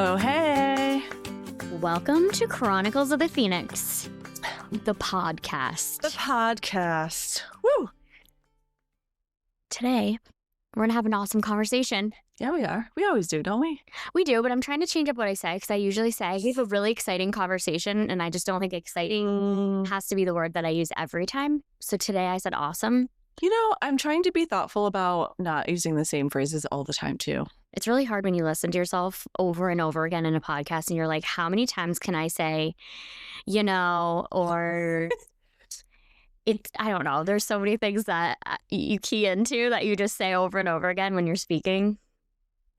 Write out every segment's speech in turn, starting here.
Oh, hey. Welcome to Chronicles of the Phoenix, the podcast. The podcast. Woo. Today, we're going to have an awesome conversation. Yeah, we are. We always do, don't we? We do, but I'm trying to change up what I say because I usually say I have a really exciting conversation, and I just don't think exciting has to be the word that I use every time. So today I said awesome. You know, I'm trying to be thoughtful about not using the same phrases all the time, too. It's really hard when you listen to yourself over and over again in a podcast and you're like, how many times can I say, you know, or I don't know. There's so many things that you key into that you just say over and over again when you're speaking.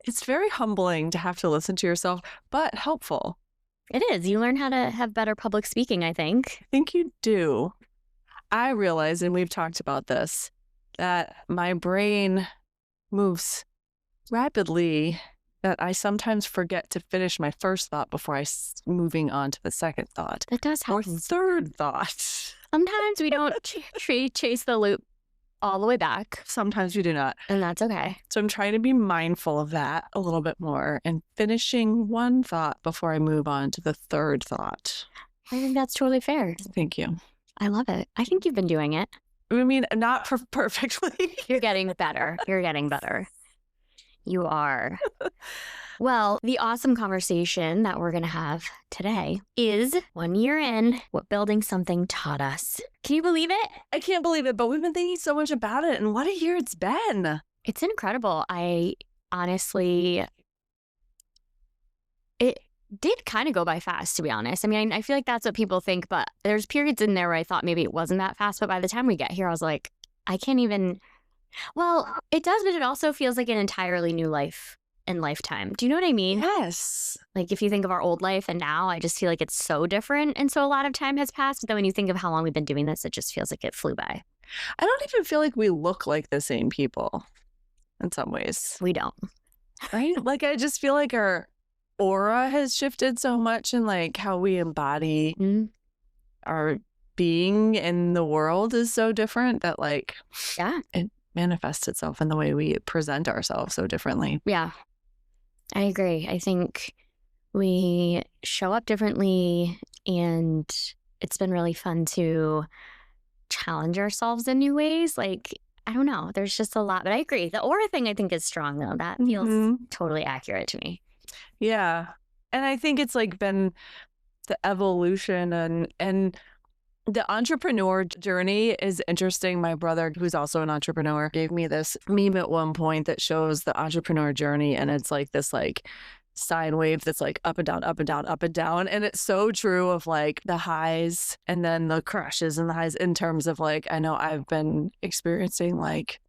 It's very humbling to have to listen to yourself, but helpful. It is. You learn how to have better public speaking, I think. I think you do. I realize, and we've talked about this, that my brain moves rapidly, that I sometimes forget to finish my first thought before moving on to the second thought. That does Or happen. third thought. Sometimes we don't chase the loop all the way back, Sometimes we do not. and that's okay. So I'm trying to be mindful of that a little bit more and finishing one thought before I move on to the third thought. I think that's totally fair. Thank you. I love it. I think you've been doing it. I mean, not perfectly. You're getting better. You're getting better. You are. Well, the awesome conversation that we're going to have today is 1 year in, what building something taught us. Can you believe it? I can't believe it, but we've been thinking so much about it, and what a year it's been. It's incredible. I honestly, it did kind of go by fast, to be honest. I mean, I feel like that's what people think, but there's periods in there where I thought maybe it wasn't that fast. But by the time we get here, I was like, I can't even. Well, it does, but it also feels like an entirely new life and lifetime. Do you know what I mean? Yes. Like if you think of our old life and now, I just feel like it's so different. And so a lot of time has passed. But then when you think of how long we've been doing this, it just feels like it flew by. I don't even feel like we look like the same people in some ways, We don't. right? Like, I just feel like our aura has shifted so much, and like how we embody Mm, our being in the world is so different that like yeah. it manifests itself in the way we present ourselves so differently. Yeah. I agree. I think we show up differently, and it's been really fun to challenge ourselves in new ways. Like, I don't know. There's just a lot, but I agree. The aura thing I think is strong though. That feels Mhm. totally accurate to me. Yeah. And I think it's like been the evolution and the entrepreneur journey is interesting. My brother, who's also an entrepreneur, gave me this meme at one point that shows the entrepreneur journey, and it's like this like sine wave that's like up and down, up and down, up and down. And it's so true of like the highs and then the crashes and the highs, in terms of like, I know I've been experiencing like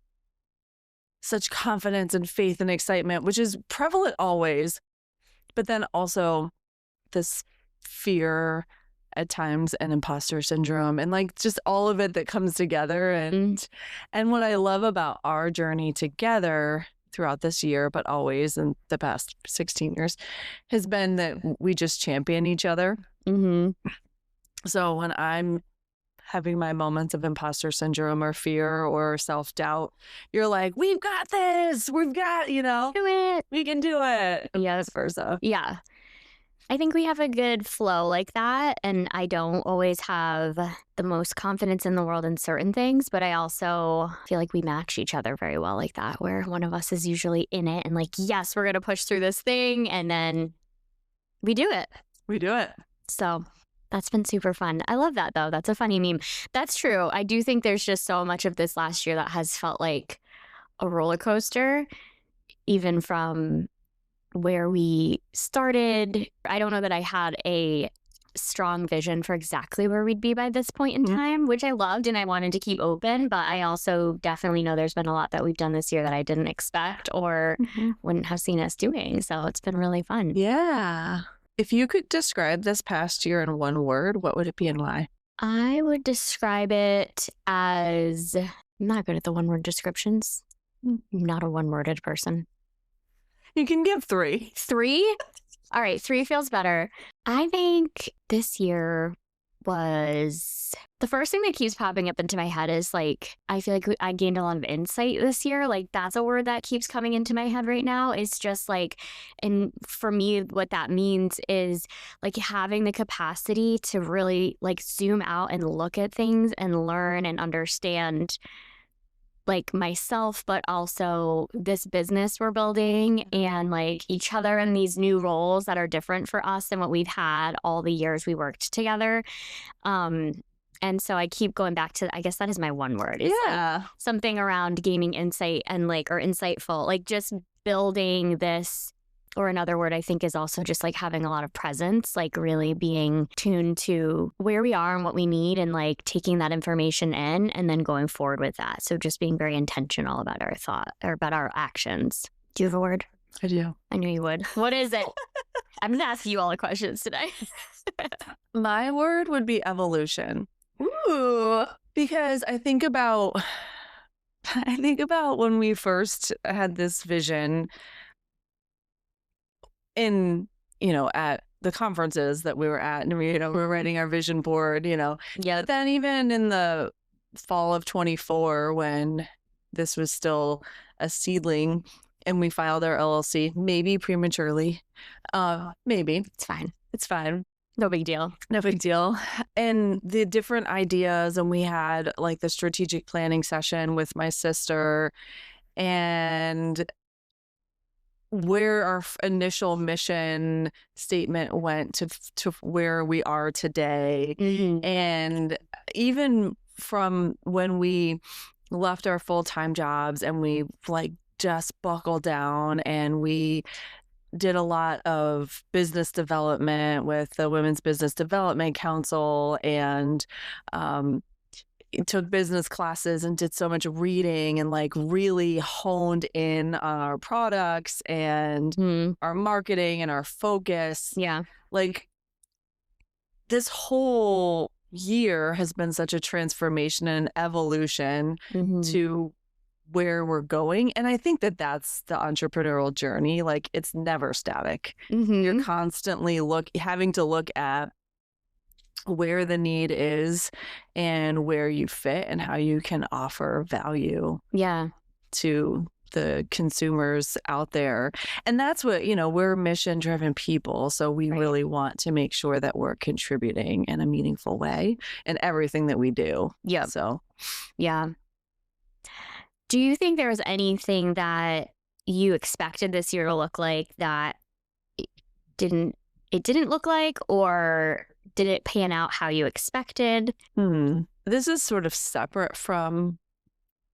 such confidence and faith and excitement, which is prevalent always, but then also this fear at times and imposter syndrome and like just all of it that comes together. And what I love about our journey together throughout this year, but always in the past 16 years, has been that we just champion each other. Mm-hmm. So when I'm having my moments of imposter syndrome or fear or self-doubt, you're like, we've got this, we've got, Do it. we can do it. And Yes. vice versa. Yeah. I think we have a good flow like that. And I don't always have the most confidence in the world in certain things, but I also feel like we match each other very well like that, where one of us is usually in it and like, yes, we're going to push through this thing. And then we do it. We do it. So that's been super fun. I love that, though. That's a funny meme. That's true. I do think there's just so much of this last year that has felt like a roller coaster, even from where we started. I don't know that I had a strong vision for exactly where we'd be by this point in time, which I loved and I wanted to keep open. But I also definitely know there's been a lot that we've done this year that I didn't expect or wouldn't have seen us doing. So it's been really fun. Yeah. If you could describe this past year in one word, what would it be and why? I would describe it as, I'm not good at the one-word descriptions. I'm not a one-worded person. You can give 3. 3? All right, 3 feels better. I think this year was the first thing that keeps popping up into my head is like, I feel like I gained a lot of insight this year. Like, that's a word that keeps coming into my head right now. It's just like, and for me, what that means is like having the capacity to really like zoom out and look at things and learn and understand like myself, but also this business we're building and like each other in these new roles that are different for us than what we've had all the years we worked together. And so I keep going back to, I guess that is my one word. It's like something around gaining insight and like, or insightful, like just building this. Or another word I think is also just like having a lot of presence, like really being tuned to where we are and what we need and like taking that information in and then going forward with that. So just being very intentional about our thought or about our actions. Do you have a word? I do. I knew you would. What is it? I'm going to ask you all the questions today. My word would be evolution. Ooh. Because I think about when we first had this vision in, at the conferences that we were at, and we were writing our vision board, Yeah. Then even in the fall of 24, when this was still a seedling and we filed our LLC, maybe prematurely, maybe. It's fine. No big deal. No big deal. And the different ideas, and we had like the strategic planning session with my sister, and where our initial mission statement went to where we are today. Mm-hmm. And even from when we left our full-time jobs and we like just buckled down and we did a lot of business development with the Women's Business Development Council and took business classes and did so much reading and like really honed in on our products and our marketing and our focus. Yeah. Like this whole year has been such a transformation and evolution to where we're going. And I think that that's the entrepreneurial journey. Like it's never static. You're constantly having to look at where the need is and where you fit and how you can offer value to the consumers out there. And that's what, we're mission driven people. So we really want to make sure that we're contributing in a meaningful way in everything that we do. Yeah. So, yeah. Do you think there was anything that you expected this year to look like that it didn't look like, or did it pan out how you expected? This is sort of separate from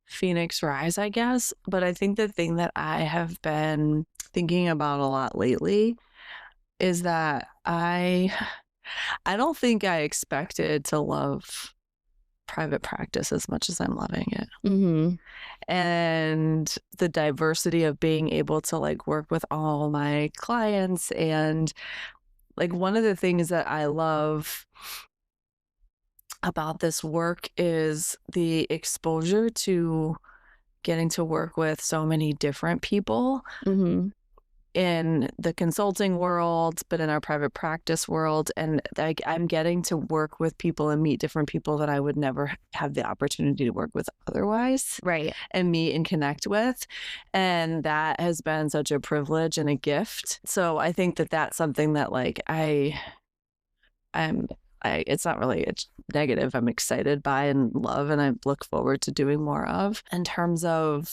Phoenix Rise, I guess. But I think the thing that I have been thinking about a lot lately is that I don't think I expected to love private practice as much as I'm loving it. And the diversity of being able to like work with all my clients. And like one of the things that I love about this work is the exposure to getting to work with so many different people in the consulting world, but in our private practice world. And like I'm getting to work with people and meet different people that I would never have the opportunity to work with otherwise. Right. And meet and connect with. And that has been such a privilege and a gift. So I think that that's something that like it's not really it's negative. I'm excited by and love, and I look forward to doing more of. In terms of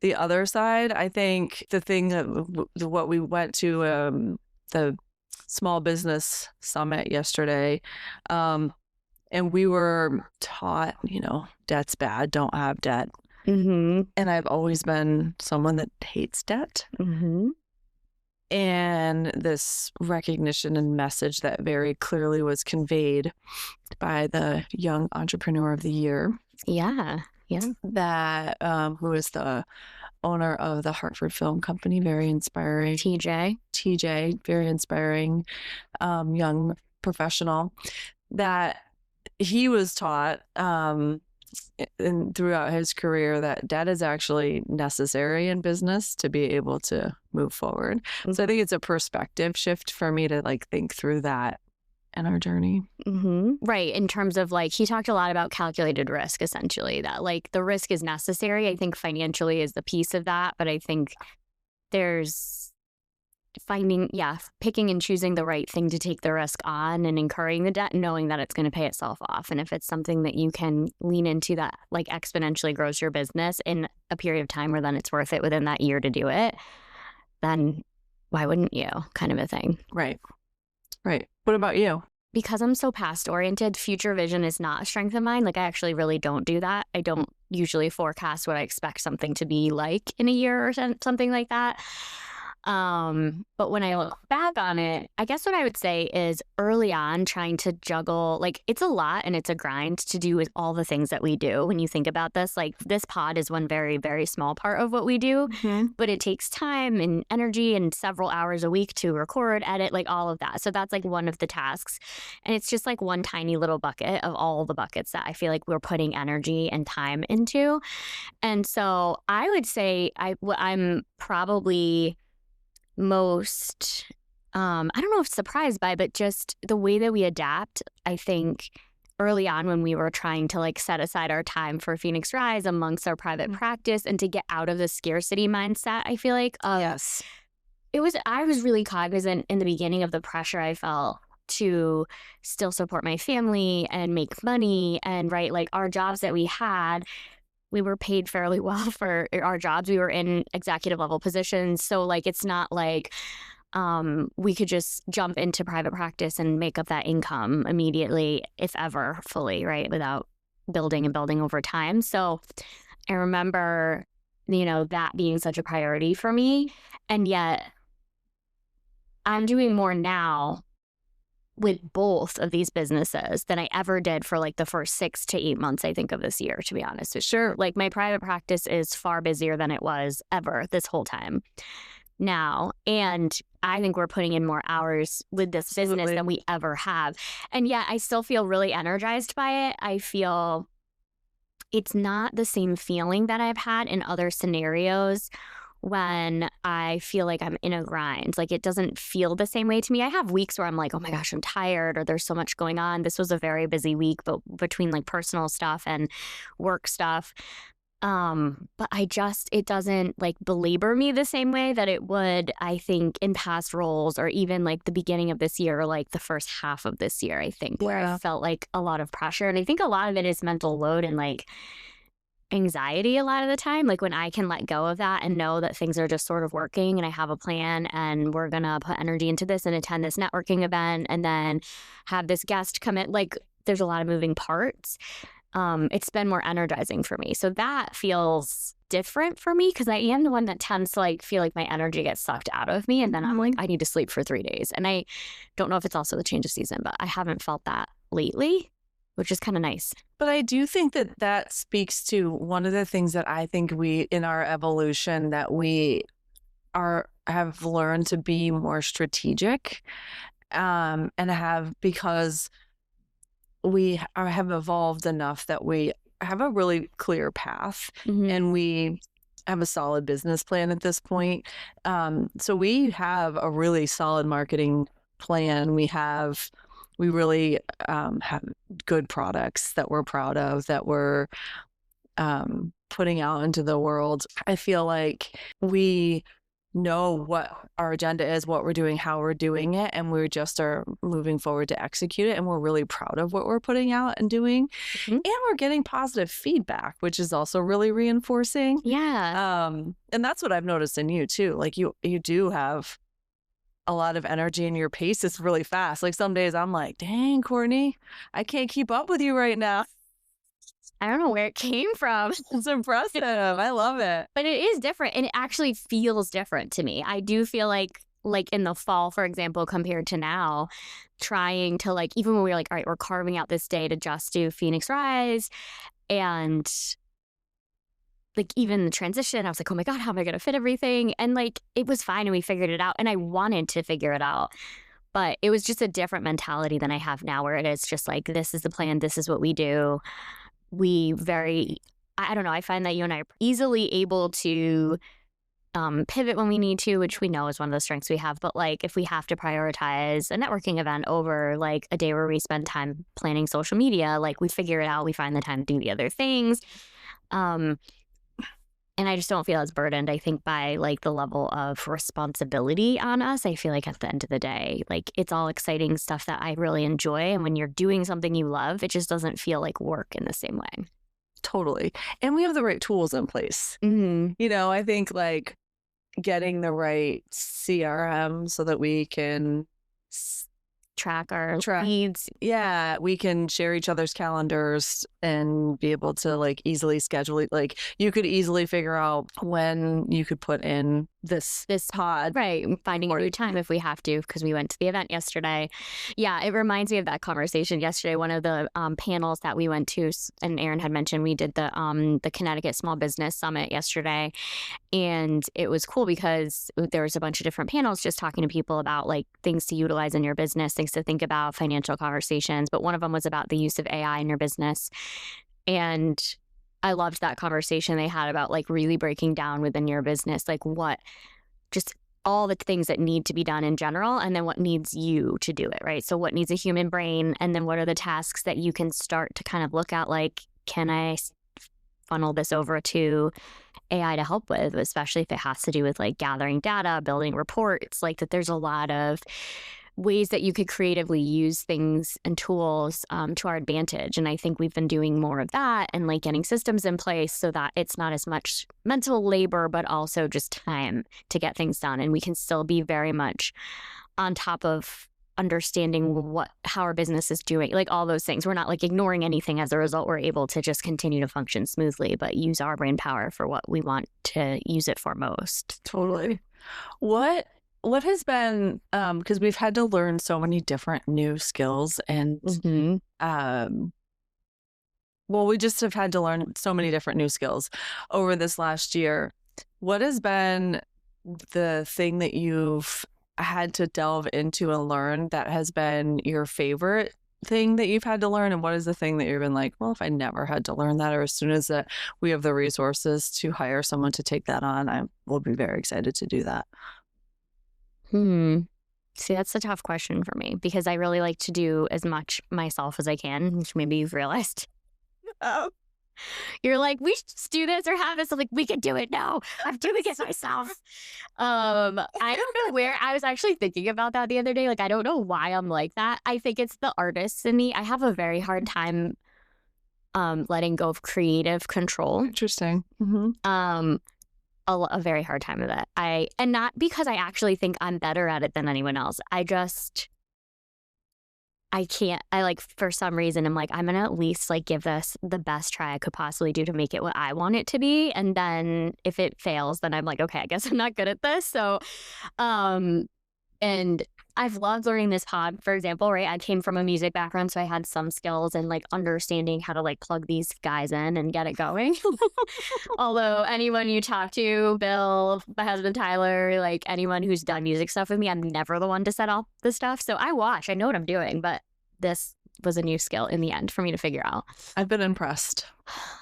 the other side, I think the thing that what we went to the small business summit yesterday, and we were taught, debt's bad, don't have debt. And I've always been someone that hates debt. And this recognition and message that very clearly was conveyed by the Young Entrepreneur of the Year. Yeah. That who is the owner of the Hartford Film Company, very inspiring. TJ, very inspiring young professional. That he was taught throughout his career that debt is actually necessary in business to be able to move forward. So I think it's a perspective shift for me to like think through that in our journey. Right. In terms of like, he talked a lot about calculated risk, essentially, that like the risk is necessary. I think financially is the piece of that. But I think there's picking and choosing the right thing to take the risk on and incurring the debt, knowing that it's going to pay itself off. And if it's something that you can lean into that like exponentially grows your business in a period of time where then it's worth it within that year to do it, then why wouldn't you, kind of a thing. Right. What about you? Because I'm so past oriented, future vision is not a strength of mine. Like I actually really don't do that. I don't usually forecast what I expect something to be like in a year or something like that. But when I look back on it, I guess what I would say is early on trying to juggle, like it's a lot and it's a grind to do with all the things that we do. When you think about this, like this pod is one very, very small part of what we do, but it takes time and energy and several hours a week to record, edit, like all of that. So that's like one of the tasks. And it's just like one tiny little bucket of all the buckets that I feel like we're putting energy and time into. And so I would say I'm probably most I don't know if surprised by, but just the way that we adapt. I think early on when we were trying to like set aside our time for Phoenix Rise amongst our private practice and to get out of the scarcity mindset, I feel like yes, I was really cognizant in the beginning of the pressure I felt to still support my family and make money and right, like our jobs that we had. We were paid fairly well for our jobs. We were in executive level positions. So like, it's not like we could just jump into private practice and make up that income immediately, if ever fully, right? Without building and building over time. So I remember, that being such a priority for me. And yet I'm doing more now with both of these businesses than I ever did for like the first 6 to 8 months, I think, of this year, to be honest with you. Sure. Like my private practice is far busier than it was ever this whole time now. And I think we're putting in more hours with this business than we ever have. And yet I still feel really energized by it. I feel it's not the same feeling that I've had in other scenarios when I feel like I'm in a grind. Like it doesn't feel the same way to me. I have weeks where I'm like, oh my gosh, I'm tired or there's so much going on. This was a very busy week, but between like personal stuff and work stuff. But it doesn't like belabor me the same way that it would, I think, in past roles or even like the beginning of this year or like the first half of this year, I think, where I felt like a lot of pressure. And I think a lot of it is mental load and like anxiety a lot of the time, like when I can let go of that and know that things are just sort of working and I have a plan and we're gonna put energy into this and attend this networking event and then have this guest come in, like there's a lot of moving parts. It's been more energizing for me. So that feels different for me because I am the one that tends to like feel like my energy gets sucked out of me and then I'm like, I need to sleep for 3 days. And I don't know if it's also the change of season, but I haven't felt that lately, which is kind of nice. But I do think that speaks to one of the things that I think we, in our evolution, that we have learned to be more strategic, and because we have evolved enough that we have a really clear path and we have a solid business plan at this point. So we have a really solid marketing plan. We really have good products that we're proud of, that we're putting out into the world. I feel like we know what our agenda is, what we're doing, how we're doing it, and we just are moving forward to execute it. And we're really proud of what we're putting out and doing. And we're getting positive feedback, which is also really reinforcing. Yeah. And that's what I've noticed in you too. Like you do have a lot of energy and your pace is really fast. Like some days I'm like, dang, Courtney, I can't keep up with you right now. I don't know where it came from. It's impressive. I love it. But it is different and it actually feels different to me. I do feel like in the fall, for example, compared to now, trying to like, even when we were like, all right, we're carving out this day to just do Phoenix Rise and like even the transition, I was like, oh my God, how am I going to fit everything? And like, it was fine and we figured it out and I wanted to figure it out. But it was just a different mentality than I have now where it is just like, this is the plan. This is what we do. I don't know, I find that you and I are easily able to pivot when we need to, which we know is one of the strengths we have. But like if we have to prioritize a networking event over like a day where we spend time planning social media, like we figure it out, we find the time to do the other things. And I just don't feel as burdened, I think, by like the level of responsibility on us. I feel like at the end of the day, like it's all exciting stuff that I really enjoy. And when you're doing something you love, it just doesn't feel like work in the same way. Totally. And we have the right tools in place. Mm-hmm. You know, I think like getting the right CRM so that we can track our needs. Yeah, we can share each other's calendars and be able to like easily schedule it. Like you could easily figure out when you could put in this pod. Right. Finding a new time if we have to, because we went to the event yesterday. Yeah, it reminds me of that conversation yesterday. One of the panels that we went to, and Aaron had mentioned, we did the Connecticut Small Business Summit yesterday. And it was cool because there was a bunch of different panels just talking to people about like things to utilize in your business, things to think about, financial conversations. But one of them was about the use of AI in your business. And I loved that conversation they had about like really breaking down within your business, like what, just all the things that need to be done in general, and then what needs you to do it, right? So what needs a human brain, and then what are the tasks that you can start to kind of look at, like, can I funnel this over to AI to help with, especially if it has to do with like gathering data, building reports, like that there's a lot of ways that you could creatively use things and tools to our advantage. And I think we've been doing more of that and like getting systems in place so that it's not as much mental labor, but also just time to get things done. And we can still be very much on top of understanding how our business is doing, like all those things. We're not like ignoring anything. As a result, we're able to just continue to function smoothly, but use our brain power for what we want to use it for most. Totally. What has been, because we've had to learn so many different new skills and, we just have had to learn so many different new skills over this last year. What has been the thing that you've had to delve into and learn that has been your favorite thing that you've had to learn? And what is the thing that you've been like, well, if I never had to learn that, or as soon as we have the resources to hire someone to take that on, I will be very excited to do that. See, that's a tough question for me because I really like to do as much myself as I can, which maybe you've realized. You're like, we should just do this or have this. I'm like, we can do it. No, I'm doing it myself. I don't know where. I was actually thinking about that the other day. Like, I don't know why I'm like that. I think it's the artist in me. I have a very hard time letting go of creative control. Interesting. A very hard time of that. And not because I actually think I'm better at it than anyone else. I can't, like, for some reason, I'm like, I'm going to at least like give this the best try I could possibly do to make it what I want it to be. And then if it fails, then I'm like, okay, I guess I'm not good at this. So, and I've loved learning this pod, for example, right? I came from a music background, so I had some skills in like understanding how to like plug these guys in and get it going. Although anyone you talk to, Bill, my husband, Tyler, like anyone who's done music stuff with me, I'm never the one to set up the stuff. So I know what I'm doing, but this was a new skill in the end for me to figure out. I've been impressed.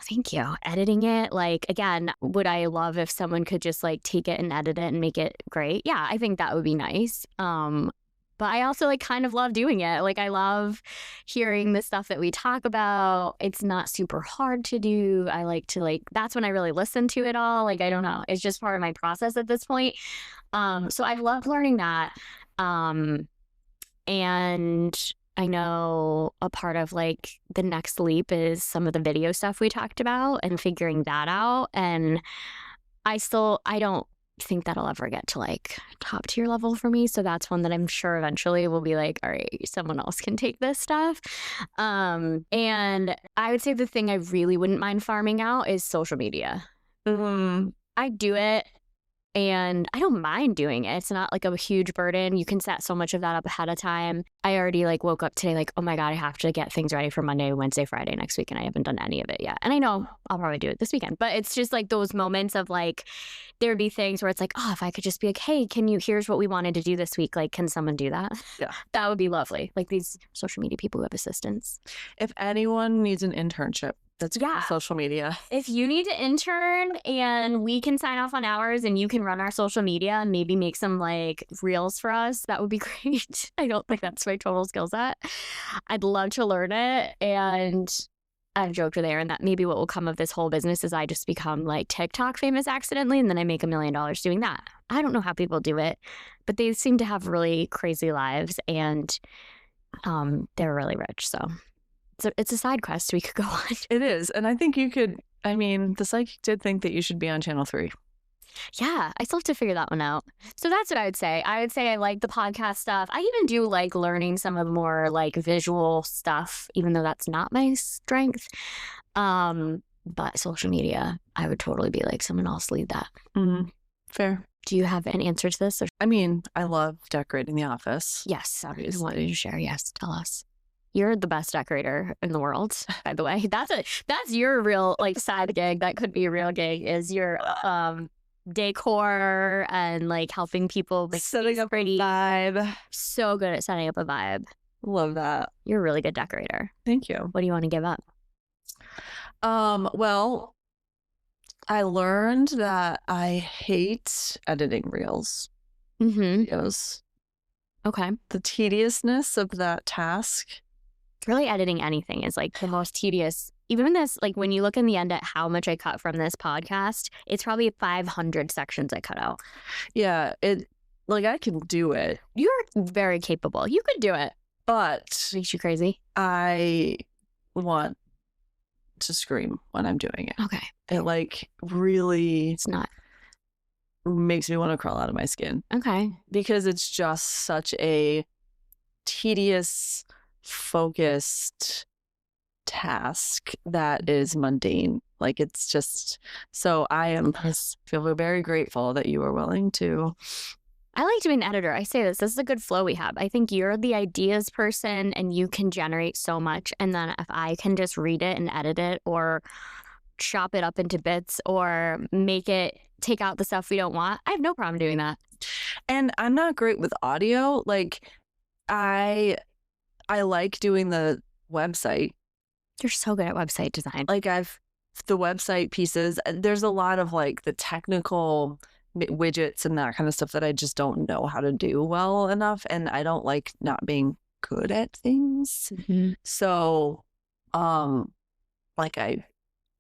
Thank you. Editing it, like, again, would I love if someone could just like take it and edit it and make it great? Yeah, I think that would be nice. But I also like kind of love doing it. Like I love hearing the stuff that we talk about. It's not super hard to do. I like to that's when I really listen to it all. Like, I don't know. It's just part of my process at this point. So I love learning that. And I know a part of like the next leap is some of the video stuff we talked about and figuring that out. And I don't think that'll ever get to like top tier level for me. So that's one that I'm sure eventually will be like, all right, someone else can take this stuff. And I would say the thing I really wouldn't mind farming out is social media. I do it and I don't mind doing it. It's not like a huge burden. You can set so much of that up ahead of time. I already like woke up today like, oh my God, I have to get things ready for Monday, Wednesday, Friday next week. And I haven't done any of it yet. And I know I'll probably do it this weekend. But it's just like those moments of like, there'd be things where it's like, oh, if I could just be like, hey, here's what we wanted to do this week. Like, can someone do that? Yeah. That would be lovely. Like these social media people who have assistants. If anyone needs an internship, That's Yeah. social media. If you need to intern and we can sign off on hours and you can run our social media and maybe make some like reels for us, that would be great. I don't think that's my total skill set. I'd love to learn it. And I've joked with Aaron that maybe what will come of this whole business is I just become like TikTok famous accidentally and then I make $1 million doing that. I don't know how people do it, but they seem to have really crazy lives and they're really rich. So it's a side quest we could go on. It is. And I think you could, I mean, the psychic did think that you should be on Channel 3. Yeah, I still have to figure that one out. So that's what I would say. I would say I like the podcast stuff. I even do like learning some of the more like visual stuff, even though that's not my strength. But social media, I would totally be like, someone else lead that. Mm-hmm. Fair. Do you have an answer to this? Or... I mean, I love decorating the office. Yes, obviously. I wanted you to share. Yes, tell us. You're the best decorator in the world, by the way. That's your real like side gig. That could be a real gig. Is your decor and like helping people like, setting up pretty vibe. So good at setting up a vibe. Love that. You're a really good decorator. Thank you. What do you want to give up? Well, I learned that I hate editing reels. Videos. Okay. The tediousness of that task. Really editing anything is like the most tedious. Even this, like when you look in the end at how much I cut from this podcast, it's probably 500 sections I cut out. Yeah, I can do it. You're very capable. You could do it. But makes you crazy. I want to scream when I'm doing it. Okay. It like really it's not makes me want to crawl out of my skin. Okay. Because it's just such a tedious, focused task that is mundane. Like it's just so I feel very grateful that you are willing to. I like to be an editor. I say this is a good flow we have. I think you're the ideas person and you can generate so much. And then if I can just read it and edit it or chop it up into bits or take out the stuff we don't want, I have no problem doing that. And I'm not great with audio. Like I like doing the website. You're so good at website design. Like the website pieces, there's a lot of like the technical widgets and that kind of stuff that I just don't know how to do well enough. And I don't like not being good at things. Mm-hmm. So, like I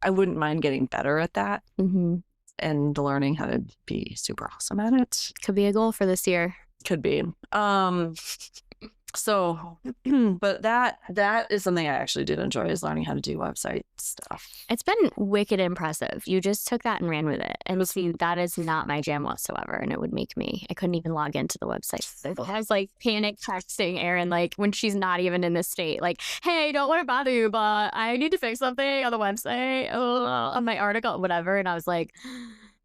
wouldn't mind getting better at that and learning how to be super awesome at it. Could be a goal for this year. Could be. So, but that is something I actually did enjoy, is learning how to do website stuff. It's been wicked impressive. You just took that and ran with it. And see, that is not my jam whatsoever. And it would make me, I couldn't even log into the website. I was like panic texting Erin, like when she's not even in this state, like, hey, don't want to bother you, but I need to fix something on the website, on my article, whatever. And I was like,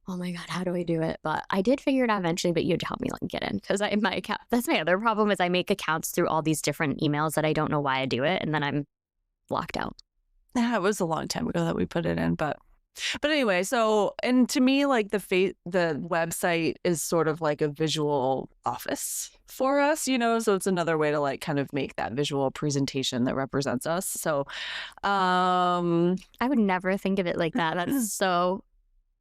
oh my God, how do I do it? But I did figure it out eventually, but you had to help me like get in because my account, that's my other problem is I make accounts through all these different emails that I don't know why I do it. And then I'm locked out. Yeah, it was a long time ago that we put it in, but anyway, so, and to me, like the website is sort of like a visual office for us, so it's another way to like kind of make that visual presentation that represents us. So, I would never think of it like that. That's so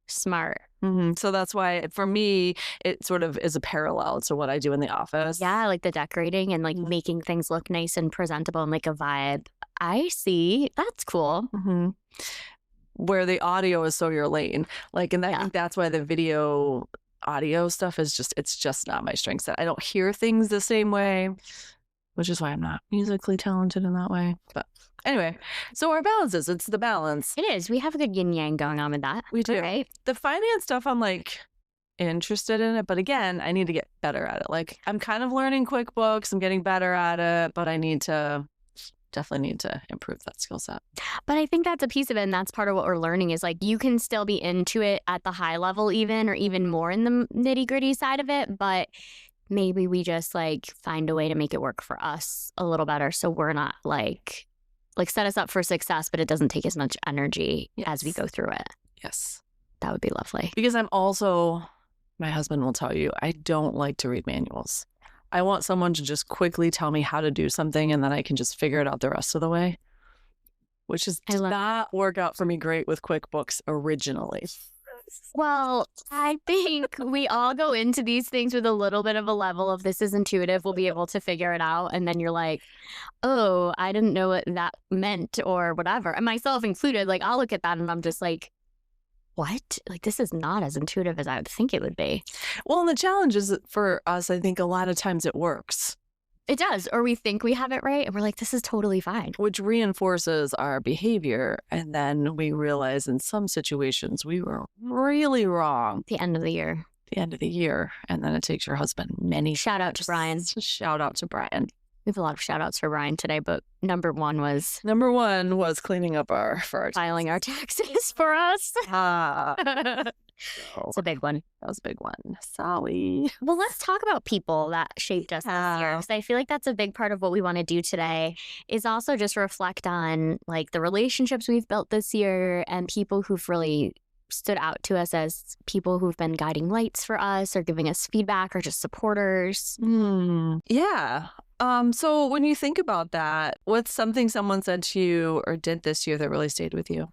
smart. So that's why for me it sort of is a parallel to what I do in the office. Yeah, like the decorating and like making things look nice and presentable and like a vibe. I see. That's cool. Where the audio is so your lane. Like, and I think that's why the video audio stuff is it's just not my strength set. I don't hear things the same way, which is why I'm not musically talented in that way. But anyway, so our balances, it's the balance. It is. We have a good yin yang going on with that. We do. Right? The finance stuff, I'm like interested in it, but again, I need to get better at it. Like I'm kind of learning QuickBooks, I'm getting better at it, but I definitely need to improve that skill set. But I think that's a piece of it, and that's part of what we're learning is like you can still be into it at the high level or even more in the nitty gritty side of it, but maybe we just like find a way to make it work for us a little better so we're not like set us up for success, but it doesn't take as much energy as we go through it. Yes. That would be lovely. Because my husband will tell you, I don't like to read manuals. I want someone to just quickly tell me how to do something and then I can just figure it out the rest of the way. which did not work out for me great with QuickBooks originally. Well, I think we all go into these things with a little bit of a level of this is intuitive. We'll be able to figure it out. And then you're like, oh, I didn't know what that meant or whatever. And myself included, like I'll look at that and I'm just like, what? Like, this is not as intuitive as I would think it would be. Well, and the challenge is that for us, I think a lot of times it works. It does. Or we think we have it right. And we're like, this is totally fine. Which reinforces our behavior. And then we realize in some situations we were really wrong. The end of the year. And then it takes your husband many. Shout out to Brian. Shout out to Brian. We have a lot of shout outs for Brian today, but number one was cleaning up filing our taxes for us. It's a big one. That was a big one. Sorry. Well, let's talk about people that shaped us this year, because I feel like that's a big part of what we want to do today is also just reflect on like the relationships we've built this year and people who've really stood out to us as people who've been guiding lights for us or giving us feedback or just supporters. Yeah. So when you think about that, what's something someone said to you or did this year that really stayed with you?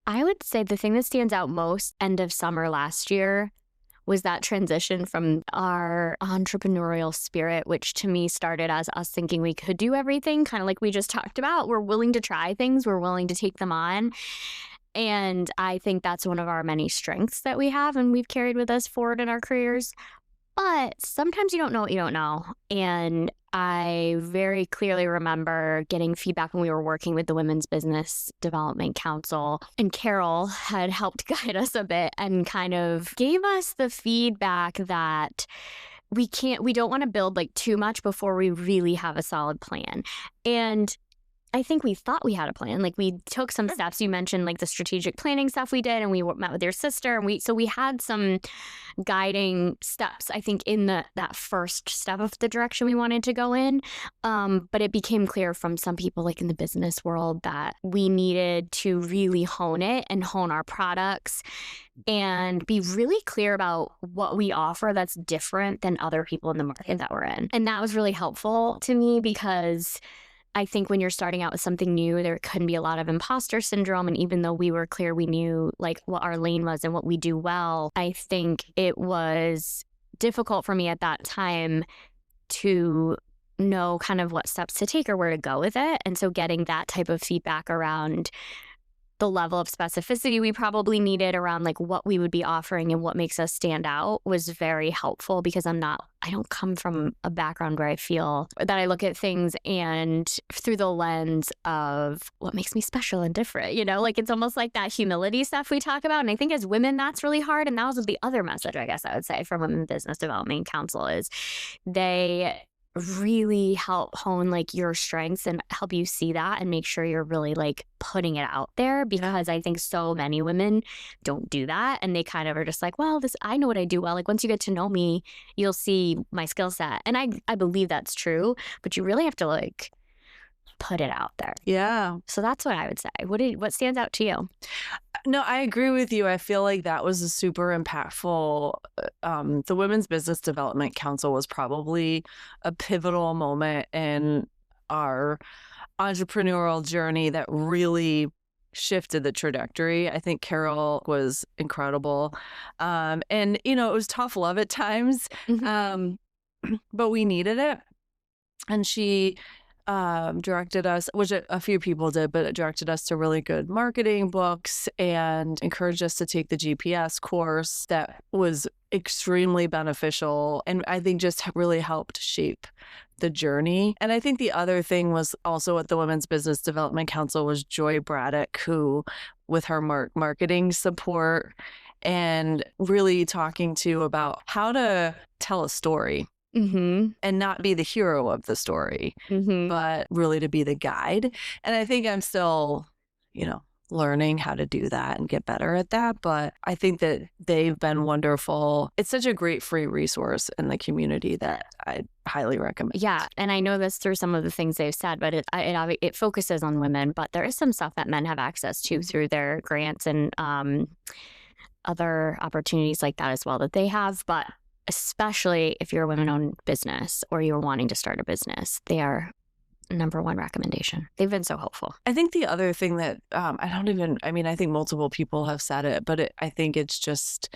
I would say the thing that stands out most end of summer last year was that transition from our entrepreneurial spirit, which to me started as us thinking we could do everything, kind of like we just talked about. We're willing to try things. We're willing to take them on. And I think that's one of our many strengths that we have and we've carried with us forward in our careers. But sometimes you don't know what you don't know. And I very clearly remember getting feedback when we were working with the Women's Business Development Council. And Carol had helped guide us a bit and kind of gave us the feedback that we don't want to build like too much before we really have a solid plan. And I think we thought we had a plan. Like we took some steps. You mentioned like the strategic planning stuff we did, and we met with your sister, and we had some guiding steps, I think, in that first step of the direction we wanted to go in. But it became clear from some people like in the business world that we needed to really hone it and hone our products and be really clear about what we offer that's different than other people in the market that we're in. And that was really helpful to me because I think when you're starting out with something new, there can be a lot of imposter syndrome. And even though we were clear, we knew like what our lane was and what we do well, I think it was difficult for me at that time to know kind of what steps to take or where to go with it. And so getting that type of feedback around the level of specificity we probably needed around like what we would be offering and what makes us stand out was very helpful because I don't come from a background where I feel that I look at things and through the lens of what makes me special and different, like it's almost like that humility stuff we talk about. And I think as women, that's really hard. And that was the other message, I guess I would say from Women's Business Development Council is they really help hone like your strengths and help you see that and make sure you're really like putting it out there because I think so many women don't do that and they kind of are just like, well, I know what I do well. Like once you get to know me, you'll see my skill set. And I believe that's true, but you really have to like put it out there. Yeah. So that's what I would say. What stands out to you? No, I agree with you. I feel like that was a super impactful. The Women's Business Development Council was probably a pivotal moment in our entrepreneurial journey that really shifted the trajectory. I think Carol was incredible. And, it was tough love at times, but we needed it. And she directed us, which a few people did, but it directed us to really good marketing books and encouraged us to take the GPS course that was extremely beneficial and I think just really helped shape the journey. And I think the other thing was also at the Women's Business Development Council was Joy Braddock, who with her marketing support and really talking to about how to tell a story. And not be the hero of the story, but really to be the guide. And I think I'm still, learning how to do that and get better at that. But I think that they've been wonderful. It's such a great free resource in the community that I highly recommend. Yeah. And I know this through some of the things they've said, but it focuses on women. But there is some stuff that men have access to through their grants and other opportunities like that as well that they have. But especially if you're a women-owned business or you're wanting to start a business, they are number one recommendation. They've been so helpful. I think the other thing that I think multiple people have said it, but I think it's just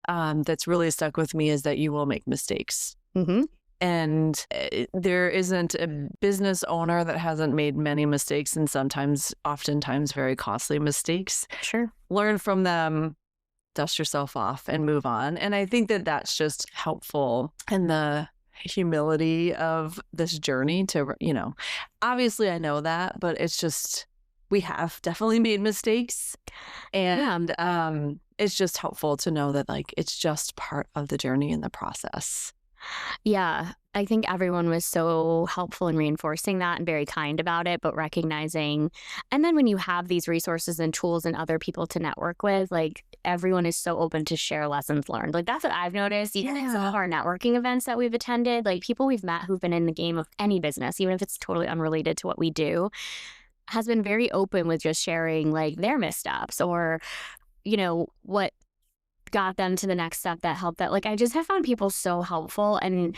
that's really stuck with me is that you will make mistakes. Mm-hmm. And there isn't a business owner that hasn't made many mistakes, and oftentimes very costly mistakes. Sure. Learn from them, dust yourself off, and move on. And I think that that's just helpful in the humility of this journey to, obviously I know that, but it's just, we have definitely made mistakes. And it's just helpful to know that like, it's just part of the journey and the process. Yeah, I think everyone was so helpful in reinforcing that and very kind about it, but recognizing. And then when you have these resources and tools and other people to network with, like everyone is so open to share lessons learned. Like that's what I've noticed, even in some of our networking events that we've attended, like people we've met who've been in the game of any business, even if it's totally unrelated to what we do, has been very open with just sharing like their missteps or, what got them to the next step that helped that. Like I just have found people so helpful, and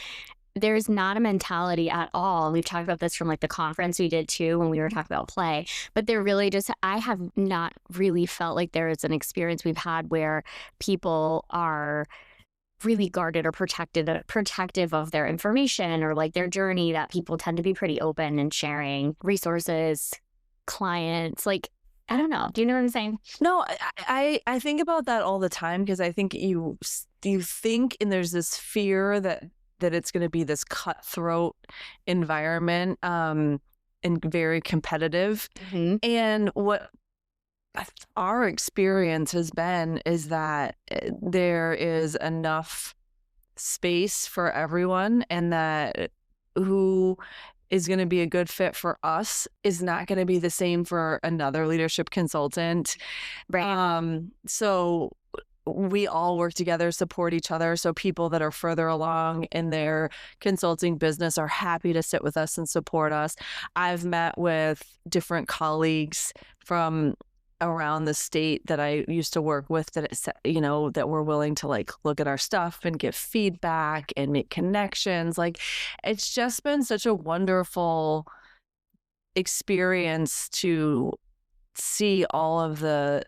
there's not a mentality at all. We've talked about this from like the conference we did too when we were talking about play, but they're really just, I have not really felt like there is an experience we've had where people are really guarded or protective of their information or like their journey, that people tend to be pretty open and sharing resources, clients, like I don't know. Do you know what I'm saying? No, I think about that all the time because I think you think, and there's this fear that it's going to be this cutthroat environment and very competitive. Mm-hmm. And what our experience has been is that there is enough space for everyone, and that who is going to be a good fit for us is not going to be the same for another leadership consultant. Right. So we all work together, support each other. So people that are further along in their consulting business are happy to sit with us and support us. I've met with different colleagues from around the state that I used to work with that were willing to like look at our stuff and give feedback and make connections. Like it's just been such a wonderful experience to see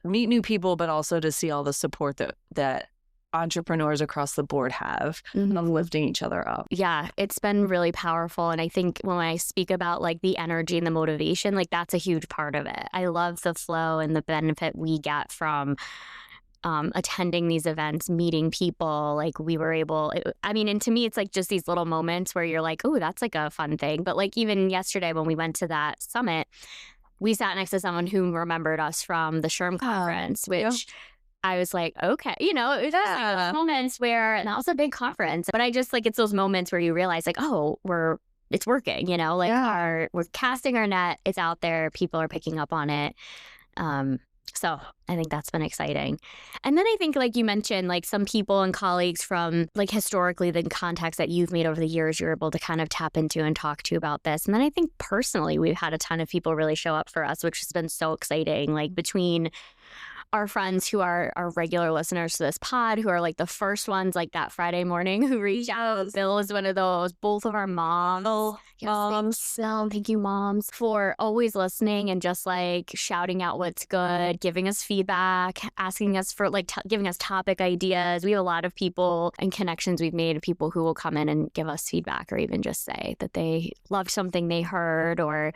meet new people, but also to see all the support that entrepreneurs across the board have of lifting each other up. Yeah, it's been really powerful. And I think when I speak about like the energy and the motivation, like that's a huge part of it. I love the flow and the benefit we get from attending these events, meeting people. Like we were and to me, it's like just these little moments where you're like, oh, that's like a fun thing. But like even yesterday when we went to that summit, we sat next to someone who remembered us from the SHRM conference, which I was like, okay, it was just like those moments where, and that was a big conference, but I just like, it's those moments where you realize like, oh, it's working, we're casting our net, it's out there, people are picking up on it. So I think that's been exciting. And then I think like you mentioned, like some people and colleagues from like historically the contacts that you've made over the years, you're able to kind of tap into and talk to about this. And then I think personally, we've had a ton of people really show up for us, which has been so exciting. Like between our friends who are regular listeners to this pod, who are like the first ones, like that Friday morning, who reached out. Bill is one of those. Both of our moms. Thank you, moms, for always listening and just like shouting out what's good, giving us feedback, asking us for like giving us topic ideas. We have a lot of people and connections we've made of people who will come in and give us feedback or even just say that they loved something they heard or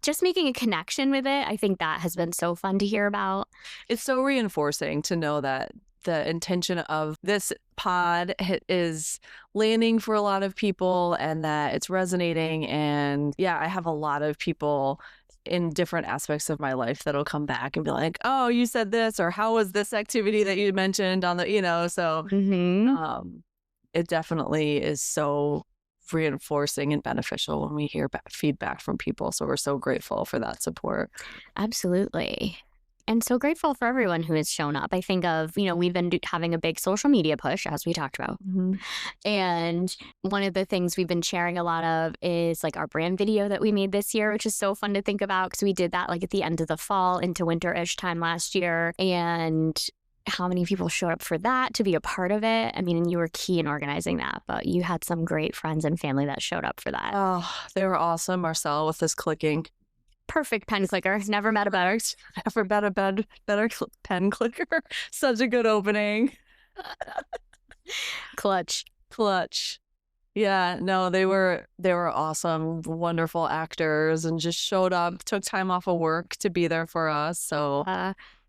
just making a connection with it. I think that has been so fun to hear about. It's so reinforcing to know that the intention of this pod is landing for a lot of people and that it's resonating. And yeah, I have a lot of people in different aspects of my life that'll come back and be like, oh, you said this, or how was this activity that you mentioned on the, so it definitely is so reinforcing and beneficial when we hear feedback from people. So we're so grateful for that support. Absolutely. And so grateful for everyone who has shown up. I think of, we've been having a big social media push, as we talked about. Mm-hmm. And one of the things we've been sharing a lot of is like our brand video that we made this year, which is so fun to think about because we did that like at the end of the fall into winter-ish time last year. And how many people showed up for that to be a part of it. I mean, you were key in organizing that, but you had some great friends and family that showed up for that. Oh, they were awesome. Marcel with his clicking. Perfect pen clicker. Never met a better. Never met a better pen clicker. Such a good opening. Clutch. Yeah, no, they were awesome, wonderful actors, and just showed up, took time off of work to be there for us. So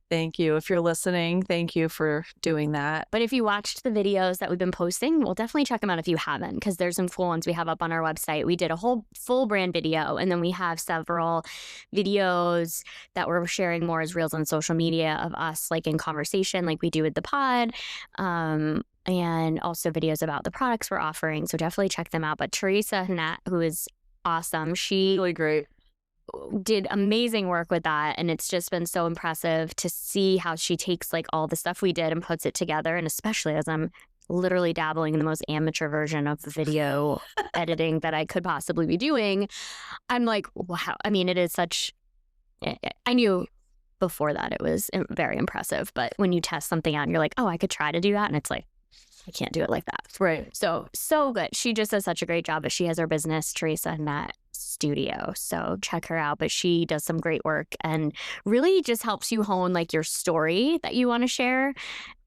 thank you. If you're listening, thank you for doing that. But if you watched the videos that we've been posting, we'll definitely check them out if you haven't, because there's some cool ones we have up on our website. We did a whole full brand video, and then we have several videos that we're sharing more as reels on social media of us like in conversation like we do with the pod. And also videos about the products we're offering. So definitely check them out. But Teresa Nat, who is awesome, she Really great. did amazing work with that. And it's just been so impressive to see how she takes like all the stuff we did and puts it together. And especially as I'm literally dabbling in the most amateur version of the video editing that I could possibly be doing, I'm like, wow. I mean, it is such, I knew before that it was very impressive. But when you test something out and you're like, oh, I could try to do that. And it's like, I can't do it like that. Right. So good. She just does such a great job. But she has her business, Teresa Nat Studio. So check her out. But she does some great work and really just helps you hone like your story that you want to share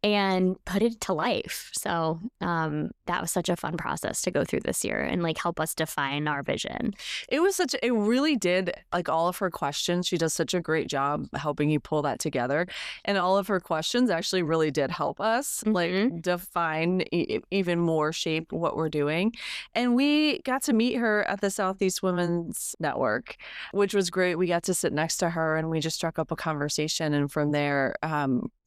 and put it to life. So that was such a fun process to go through this year and like help us define our vision. It really did, like all of her questions, she does such a great job helping you pull that together. And all of her questions actually really did help us like define even more shape what we're doing. And we got to meet her at the Southeast Women's Network, which was great. We got to sit next to her and we just struck up a conversation. And from there,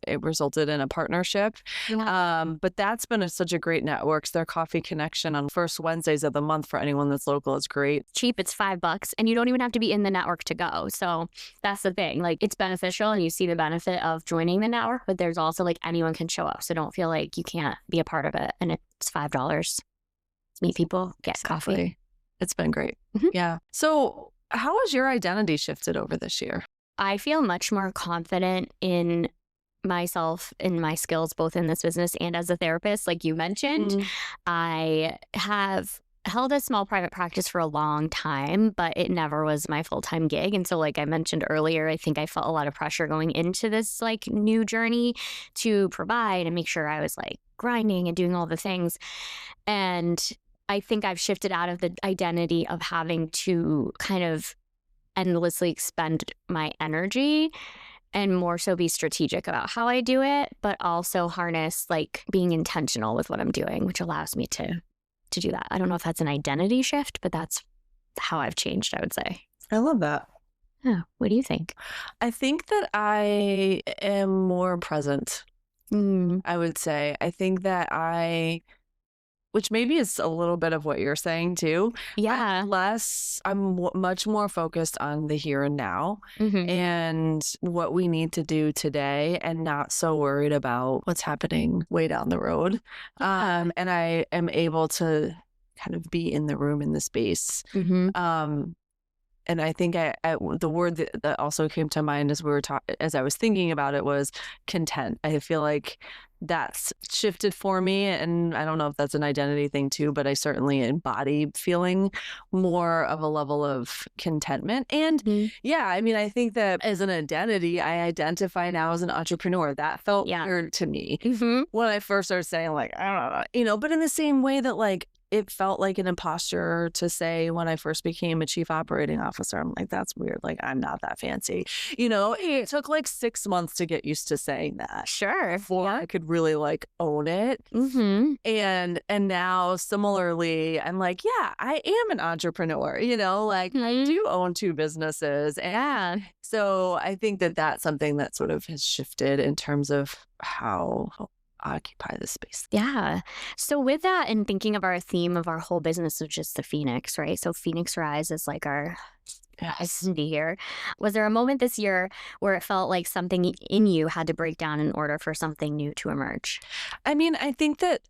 it resulted in a partnership. Yeah. But that's been such a great network. Their coffee connection on first Wednesdays of the month for anyone that's local is great. Cheap. It's $5 and you don't even have to be in the network to go. So that's the thing. Like it's beneficial and you see the benefit of joining the network, but there's also like anyone can show up. So don't feel like you can't be a part of it. And it's $5. Meet people, get coffee. It's been great. Yeah. So how has your identity shifted over this year? I feel much more confident in myself and my skills, both in this business and as a therapist. Like you mentioned, I have held a small private practice for a long time, but it never was my full-time gig. And so like I mentioned earlier, I think I felt a lot of pressure going into this like new journey to provide and make sure I was like grinding and doing all the things. And I think I've shifted out of the identity of having to kind of endlessly expend my energy and more so be strategic about how I do it, but also harness like being intentional with what I'm doing, which allows me to do that. I don't know if that's an identity shift, but that's how I've changed, I would say. I love that. Oh, what do you think? I think that I am more present, I would say. I think that which maybe is a little bit of what you're saying too. Yeah. I'm much more focused on the here and now and what we need to do today and not so worried about what's happening way down the road. And I am able to kind of be in the room, in the space. And I think the word that also came to mind as I was thinking about it was content. I feel like that's shifted for me. And I don't know if that's an identity thing too, but I certainly embody feeling more of a level of contentment. And yeah, I mean, I think that as an identity, I identify now as an entrepreneur. That felt weird to me when I first started saying like, I don't know, but in the same way that like, it felt like an imposter to say when I first became a chief operating officer. I'm like, that's weird. Like, I'm not that fancy. It took like 6 months to get used to saying that. Sure. Before I could really like own it. And now similarly, I'm like, yeah, I am an entrepreneur, like I do own 2 businesses. And so I think that that's something that sort of has shifted in terms of how occupy the space. Yeah. So with that and thinking of our theme of our whole business, which is the Phoenix, right? So Phoenix Rise is like our identity here. Was there a moment this year where it felt like something in you had to break down in order for something new to emerge? I mean, I think that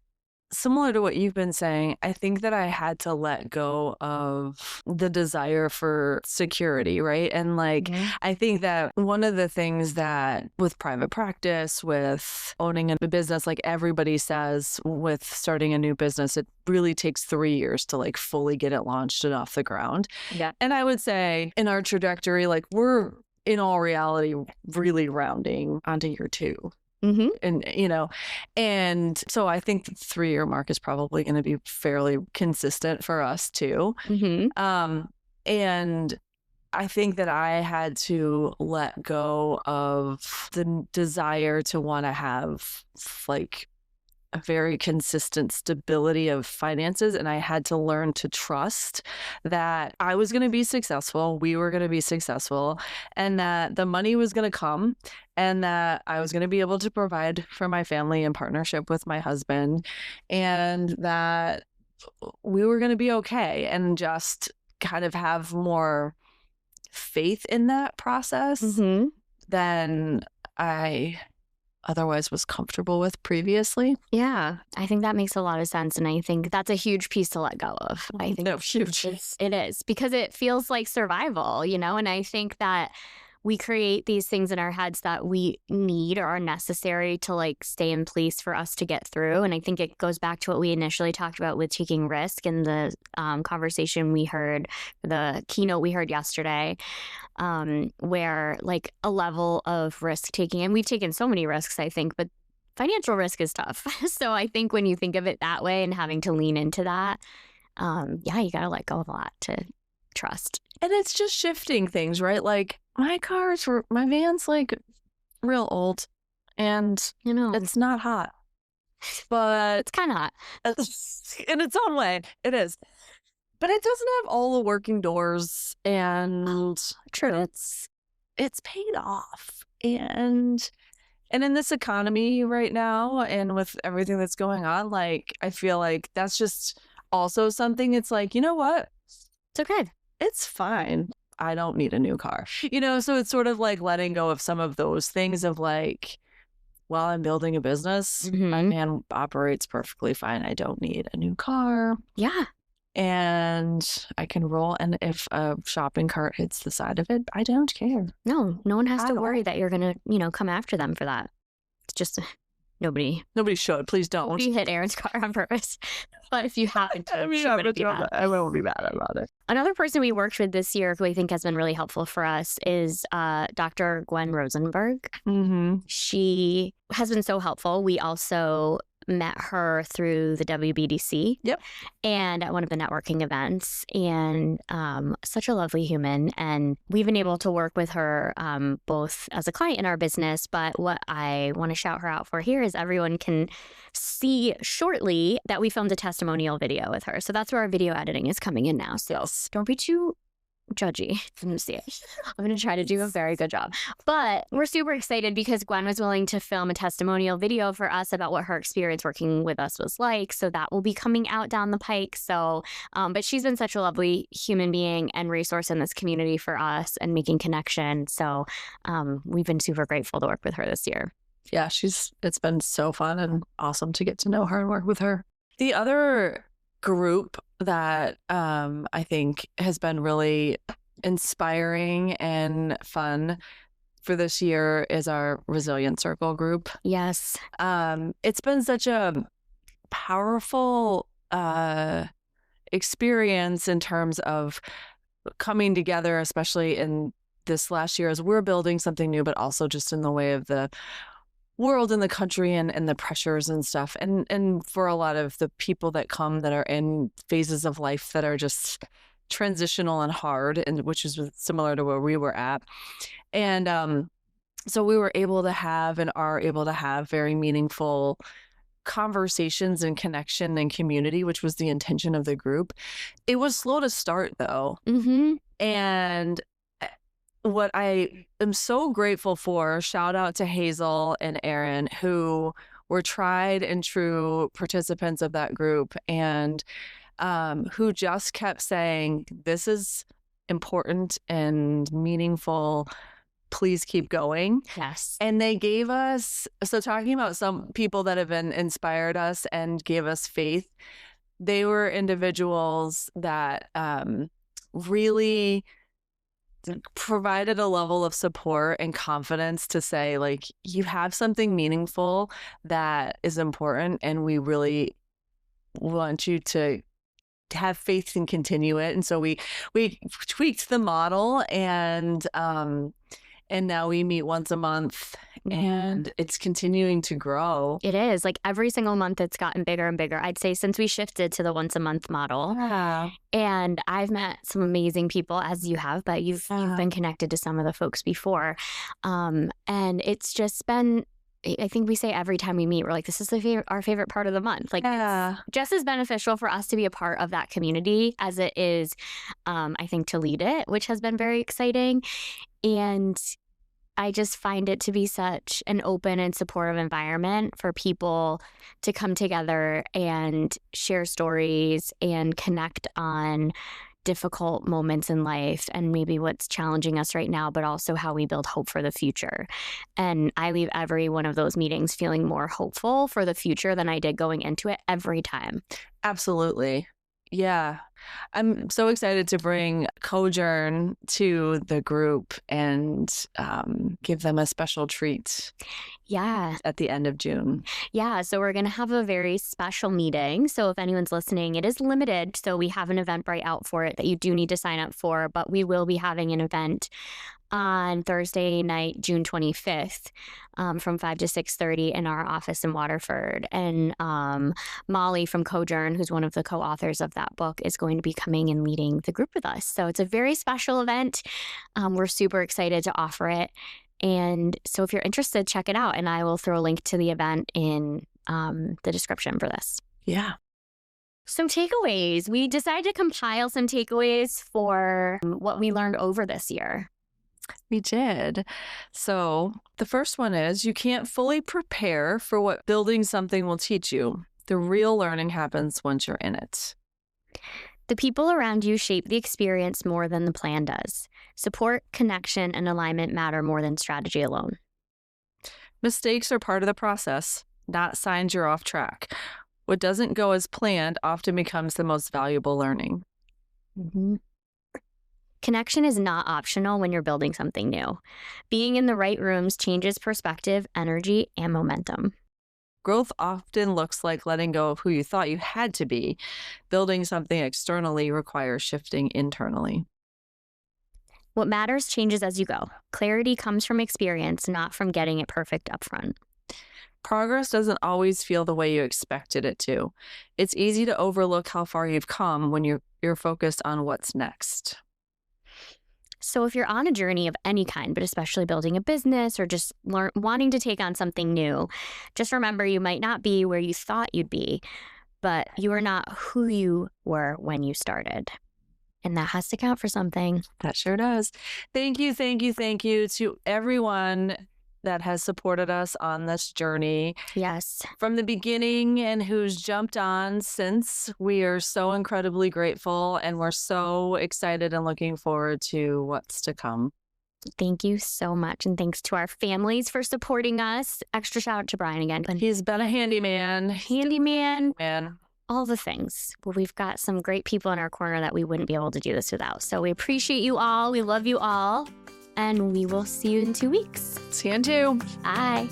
similar to what you've been saying, I think that I had to let go of the desire for security, right? And like, I think that one of the things that with private practice, with owning a business, like everybody says with starting a new business, it really takes 3 years to like fully get it launched and off the ground. Yeah. And I would say in our trajectory, like we're in all reality really rounding onto year 2. And, and so I think the 3-year mark is probably going to be fairly consistent for us too. And I think that I had to let go of the desire to want to have like a very consistent stability of finances. And I had to learn to trust that I was going to be successful. We were going to be successful, and that the money was going to come, and that I was going to be able to provide for my family in partnership with my husband, and that we were going to be okay, and just kind of have more faith in that process than I otherwise was comfortable with previously. Yeah, I think that makes a lot of sense. And I think that's a huge piece to let go of. I think huge. It is because it feels like survival, and I think that we create these things in our heads that we need or are necessary to like stay in place for us to get through. And I think it goes back to what we initially talked about with taking risk in the conversation we heard, the keynote we heard yesterday, where like a level of risk taking, and we've taken so many risks, I think, but financial risk is tough. So I think when you think of it that way and having to lean into that, you got to let go of a lot to trust. And it's just shifting things, right? Like my van's like real old, and it's not hot, but it's kind of hot in its own way. It is, but it doesn't have all the working doors, and true, it's paid off, and in this economy right now, and with everything that's going on, like I feel like that's just also something. It's like, you know what? It's okay. It's fine. I don't need a new car. So it's sort of like letting go of some of those things of like, while I'm building a business, my van operates perfectly fine. I don't need a new car. Yeah. And I can roll. And if a shopping cart hits the side of it, I don't care. No one has to worry that you're going to, come after them for that. It's just nobody should. Please don't. You hit Erin's car on purpose. But if you happen to, I won't be mad about it. Another person we worked with this year who I think has been really helpful for us is Dr. Gwen Rosenberg. She has been so helpful. We also met her through the WBDC. Yep. And at one of the networking events, and such a lovely human. And we've been able to work with her both as a client in our business. But what I want to shout her out for here is everyone can see shortly that we filmed a testimonial video with her. So that's where our video editing is coming in now. So don't be too judgy. I'm going to try to do a very good job. But we're super excited because Gwen was willing to film a testimonial video for us about what her experience working with us was like. So that will be coming out down the pike. So, but she's been such a lovely human being and resource in this community for us and making connection. So we've been super grateful to work with her this year. Yeah, it's been so fun and awesome to get to know her and work with her. The other group that I think has been really inspiring and fun for this year is our Resilient Circle group. Yes. It's been such a powerful experience in terms of coming together, especially in this last year as we're building something new, but also just in the way of the world and the country and the pressures and stuff. And for a lot of the people that come that are in phases of life that are just transitional and hard, and which is similar to where we were at. And so we were able to have and are able to have very meaningful conversations and connection and community, which was the intention of the group. It was slow to start though. And what I am so grateful for, shout out to Hazel and Erin, who were tried and true participants of that group, and who just kept saying, this is important and meaningful. please keep going. Yes. And they gave us, so talking about some people that have been inspired us and gave us faith, they were individuals that really provided a level of support and confidence to say, like, you have something meaningful that is important, and we really want you to have faith and continue it. And so we tweaked the model, and now we meet once a month, and it's continuing to grow. It is. Like every single month it's gotten bigger and bigger. I'd say since we shifted to the once a month model. Yeah. And I've met some amazing people, as you have, but you've been connected to some of the folks before. And it's just been, I think we say every time we meet, we're like, this is our favorite part of the month. Like, it's just as beneficial for us to be a part of that community as it is, I think, to lead it, which has been very exciting. And I just find it to be such an open and supportive environment for people to come together and share stories and connect on difficult moments in life and maybe what's challenging us right now, but also how we build hope for the future. And I leave every one of those meetings feeling more hopeful for the future than I did going into it every time. Absolutely. Yeah. I'm so excited to bring Cojourn to the group and give them a special treat. Yeah. At the end of June. Yeah. So we're going to have a very special meeting. So if anyone's listening, it is limited. So we have an Eventbrite out for it that you do need to sign up for, but we will be having an event on Thursday night, June 25th, from 5 to 6:30 in our office in Waterford. And Molly from Cojourn, who's one of the co-authors of that book, is going to be coming and leading the group with us. So it's a very special event. We're super excited to offer it. And so if you're interested, check it out. And I will throw a link to the event in the description for this. Yeah. Some takeaways. We decided to compile some takeaways for what we learned over this year. We did. So the first one is, you can't fully prepare for what building something will teach you. The real learning happens once you're in it. The people around you shape the experience more than the plan does. Support, connection, and alignment matter more than strategy alone. Mistakes are part of the process, not signs you're off track. What doesn't go as planned often becomes the most valuable learning. Mm-hmm. Connection is not optional when you're building something new. Being in the right rooms changes perspective, energy, and momentum. Growth often looks like letting go of who you thought you had to be. Building something externally requires shifting internally. What matters changes as you go. Clarity comes from experience, not from getting it perfect up front. Progress doesn't always feel the way you expected it to. It's easy to overlook how far you've come when you're focused on what's next. So if you're on a journey of any kind, but especially building a business or just wanting to take on something new, just remember you might not be where you thought you'd be, but you are not who you were when you started. And that has to count for something. That sure does. Thank you to everyone that has supported us on this journey. Yes. From the beginning and who's jumped on since. We are so incredibly grateful, and we're so excited and looking forward to what's to come. Thank you so much. And thanks to our families for supporting us. Extra shout out to Brian again. He's been a handyman. Man. All the things. But we've got some great people in our corner that we wouldn't be able to do this without. So we appreciate you all. We love you all. And we will see you in 2 weeks. See you in 2. Bye.